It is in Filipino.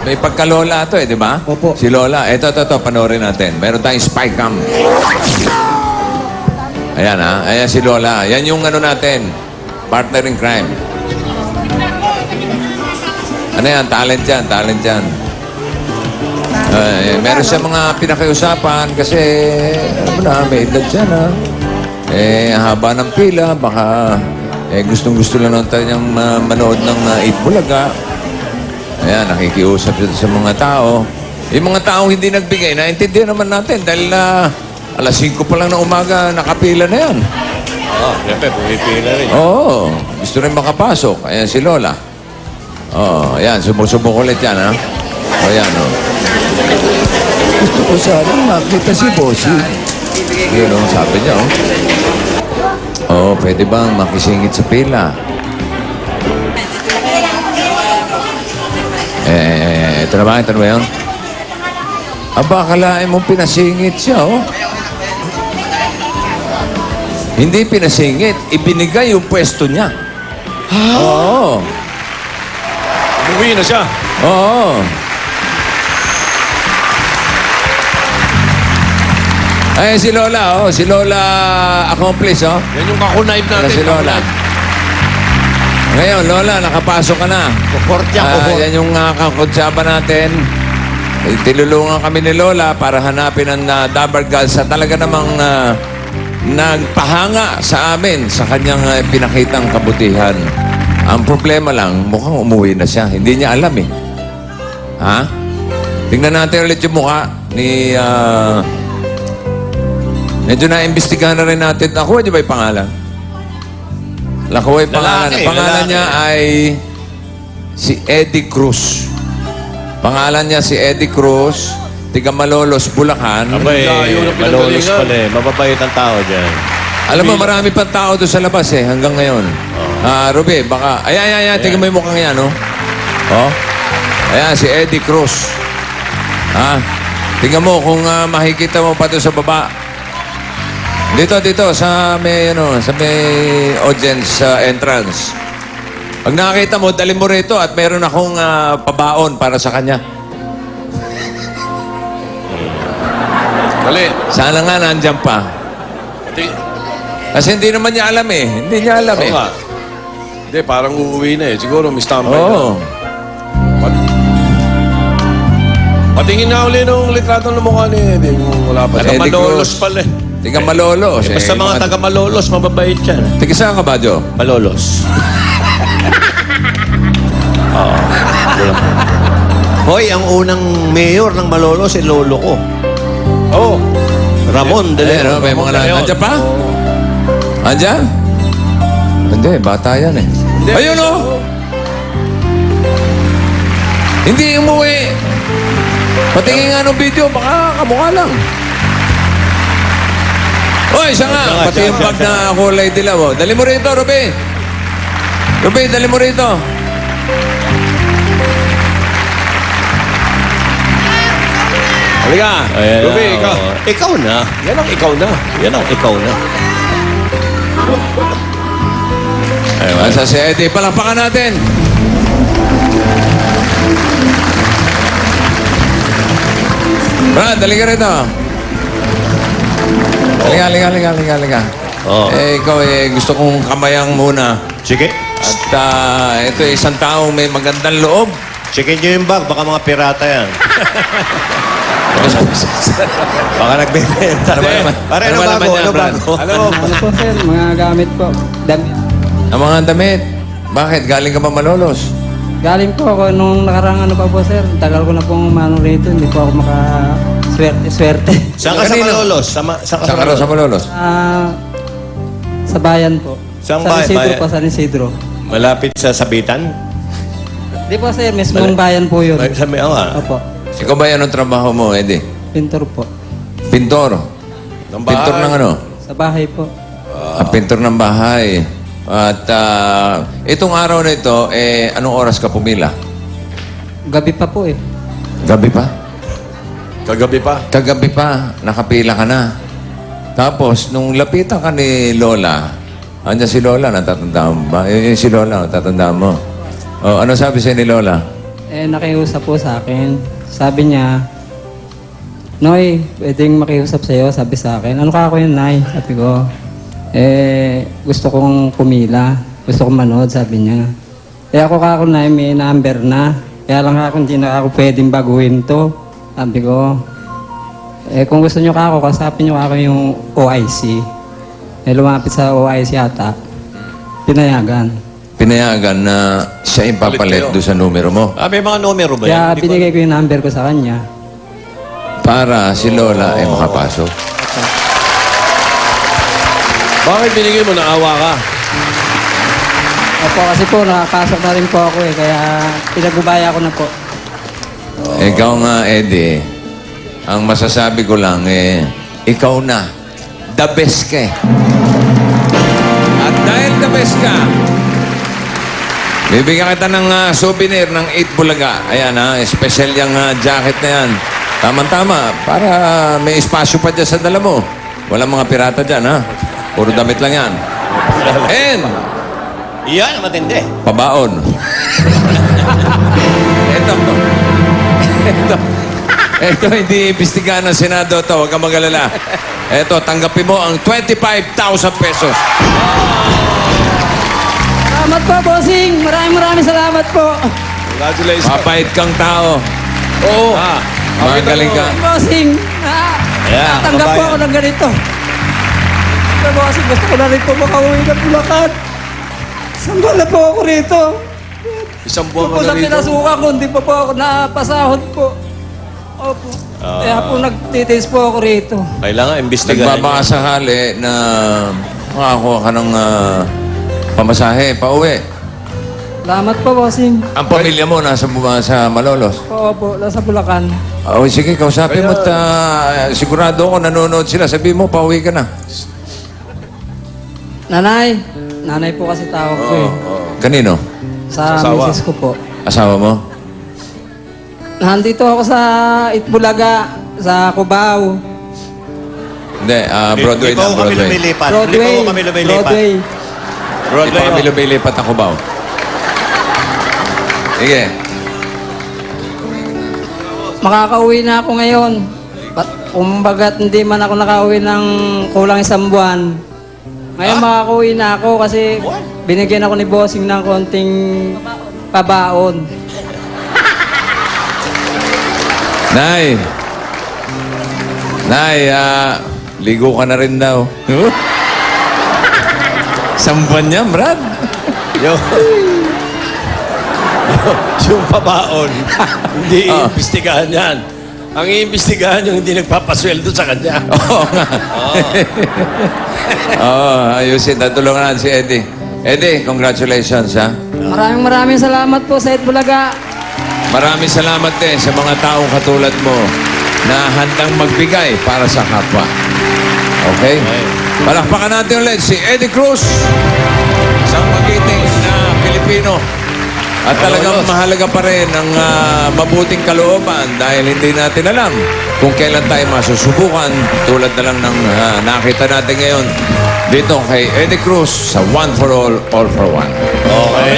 May pagka-lola ito di ba? Opo. Si Lola. Ito, panoorin natin. Meron tayong spy cam. Ayan ayan si Lola. Yan yung ano natin. Partner in crime. Ano yan? Talent yan. Meron siya mga pinakiusapan kasi, ano na, may edad siya na. Haba ng pila, baka gustong-gusto lang natin niyang manood ng Eat Bulaga. Ayan, nakikiusap siya sa mga tao. Yung mga taong hindi nagbigay, naintindihan naman natin dahil alas 5 pa lang ng umaga, nakapila na yan. Siyempre, pumipila rin. Oo, gusto rin makapasok. Ayan si Lola. Ayan, sumusubok ulit yan, ha? Ayan, Gusto ko sana makita si Bossy. Yun, sabi niya, pwede bang makisingit sa pila? Ito na ba yun? Aba, akalain mong pinasingit siya, Hindi pinasingit, ibinigay yung pwesto niya. Oo. Umuwi na siya. Oo. Ay, si Lola, si Lola accomplice, Yan yung kakunaib natin. Si Lola. Ngayon, Lola, nakapasok ka na. Kuport yan, kuport. Yan yung kakutsaba natin. Tinulungan kami ni Lola para hanapin ang Dabar Girls sa talaga namang nagpahanga sa amin sa kanyang pinakitang kabutihan. Ang problema lang, mukhang umuwi na siya. Hindi niya alam Ha? Tingnan natin ulit yung mukha ni... medyo na-imbestigahan na rin natin. Nakuha niyo ba yung pangalan? Nakuha yung pangalan. Lalaki, Pangalan lalaki. niya ay si Eddie Cruz. Pangalan niya si Eddie Cruz, tiga Malolos, Bulacan. Abay, Layo ng malolos pinanggalingan. pala Mababait ang tao dyan. Alam mo, marami pang tao doon sa labas hanggang ngayon. Ruby, baka... Ayan. Tingnan mo yung mukhang yan, Ayan, si Eddie Cruz. Tingnan mo kung makikita mo pa doon sa baba. Dito, sa may audience entrance. Pag nakakita mo, dali mo rito at meron akong pabaon para sa kanya. Dali. Sana nga nandyan pa. Kasi hindi naman niya alam Hindi niya alam Oo nga. Hindi, parang uuwi na Siguro may standby Oo. Patingin nga uli nung litrato ng mukha ni Eddie. Wala pa siya. Eddie Taga-malolos Cruz. pala Tiga Malolos. Basta mga taga-malolos, mababait yan. Tiga saan ka ba, Jo? Malolos. Hoy, ang unang mayor ng Malolos, si lolo ko. Oo. Ramon de Ayan, Leon. may mga nandiyan pa? Andyan? Hindi, bata yan Ayun Hindi umuwi. Patingin nga ng video, baka kamukha lang. Oy, isa nga. Pati yung bag na kulay dilaw. Dali mo rito, Ruby. Ruby, dali mo rito. Halika. Ayan, Ruby, ikaw. Ikaw na. Yan ang ikaw na. Yan ang ikaw na. Asa si Eddie, palakpakan natin. Brad, dali ka rito. Halika. Oo. Ikaw gusto kong kamayang muna. Sige. At ito isang taong may magandang loob. Checkin nyo yung bag. Baka mga pirata yan. Baka nagbebenta. Pare, ano naman bago? yan, Ano Brad? bago? Alam mo, Ano po sir, mga gamit po. Damit. Ang mga damit. Bakit? Galing ka ba Malolos? Galing po ako nung nakarang ano pa po sir. Tagal ko na pong umano rito. Hindi po ako makaswerte. Saan ka sa Kanino? Malolos? Saan ka sa Saan ka raw sa Malolos? Malolos? Sa bayan po. Saan San bayan? Isidro Bayan? po, San Isidro. Malapit sa Sabitan? Hindi po sir, mismong bayan po yun. Sa may Opo. Ikaw ba yan ang trabaho mo, Eddie? Pintor po. Pintor. ng Pintor ng ano? Sa bahay po. Pintor ng bahay. At itong araw na ito, anong oras ka pumila? Gabi pa po Gabi pa? Kagabi pa. Kagabi pa, nakapila ka na. Tapos, nung lapitan ka ni Lola, andyan si Lola, natatandaan mo ba? Yung si Lola, natatandaan mo. Oh, ano sabi sa'yo ni Lola? nakiusap po sa akin. Sabi niya, Noy, pwedeng makiusap sa'yo, sabi sa akin. Ano ka ako yun, Nay? Sabi ko, gusto kong pumila. Gusto kong manood, sabi niya. Ako ka ako, Nay, may number na. Kaya lang ako, hindi na ako pwedeng baguhin to. Sabi ko, kung gusto nyo ka ako, kasapin nyo ako yung OIC. Lumapit sa OIC ata. Pinayagan. Pinayagan na siya yung papalit doon sa numero mo May mga numero ba Kaya yan? Hindi ko- binigay ko yung number ko sa kanya. para si Lola ay makapasok. Bakit binigay mo? Naawa ka? Opo, kasi po, nakapasok na rin po ako kaya pinagbubaya ko na po. Ikaw nga, Eddie, ang masasabi ko lang, ikaw na. The best ka eh. At dahil the best ka, bibigyan kita ng souvenir ng 8 Bulaga. Ayan special yung jacket na yan. Tama-tama, para may espasyo pa dyan sa dala mo. Walang mga pirata dyan, ha? Puro damit lang yan. And, Yan, matindi. pabaon. Ito, hindi imbestigahan ng Senado to. Huwag kang mag-alala. Ito, tanggapin mo ang 25,000 pesos. Salamat po, bossing! Maraming salamat po! Congratulations. Mabait kang tao. Oo. Magaling ka. Bossing! Yeah, Tatanggap po kabayan. ako ng ganito. Bossing, gusto ko na rin po makauwi ng Bulacan. Sanggol na po ako rito. Isang Kung buwan po ka sa na rito. pinasukan ko, hindi pa po ako napasahod po. Opo. Kaya po nagtitiis po ako rito. Kailangan imbestigahan. Nagbabaka sakali na makakuha ka ng pamasahe, pauwi. Salamat po, bossing. Ang pamilya mo nasa sa Malolos. Opo, nasa Bulacan. Sige, kausapin mo at sigurado ako nanonood sila. Sabi mo, pauwi ka na. Nanay. Nanay po kasi tawag ko eh. Kanino? Sa Asawa. misis ko po. Asawa mo? Nandito ako sa Itbulaga, sa Cubao. Hindi, Broadway Hindi po na, kami Broadway. lumilipat. Hindi Broadway. po kami lumilipat. Broadway. Ito Broadway. kami lumilipat ako ba? Sige. Makakauwi na ako ngayon. Kumbagat hindi man ako nakauwi ng kulang 1 buwan. Ngayon makakauwi na ako kasi binigyan ako ni bossing ng konting pabaon. Nay! Nay, ligo ka na rin daw. Sambuan niya, Brad. Yung pabaon. Hindi iimbestigahan yan. Ang iimbestigahan yung hindi nagpapasweldo sa kanya. Oo nga. Oo, ayusin. Tatulungan natin si Eddie. Eddie, congratulations, ha? Maraming salamat po sa Itbulaga. Maraming salamat din sa mga taong katulad mo na handang magbigay para sa kapwa. Okay? Palakpakan natin ulit si Eddie Cruz, isang magiting na Pilipino. At talagang mahalaga pa rin ang mabuting kalooban dahil hindi natin alam kung kailan tayo masusubukan tulad na lang ng nakita natin ngayon dito kay Eddie Cruz sa One for All for One. Okay.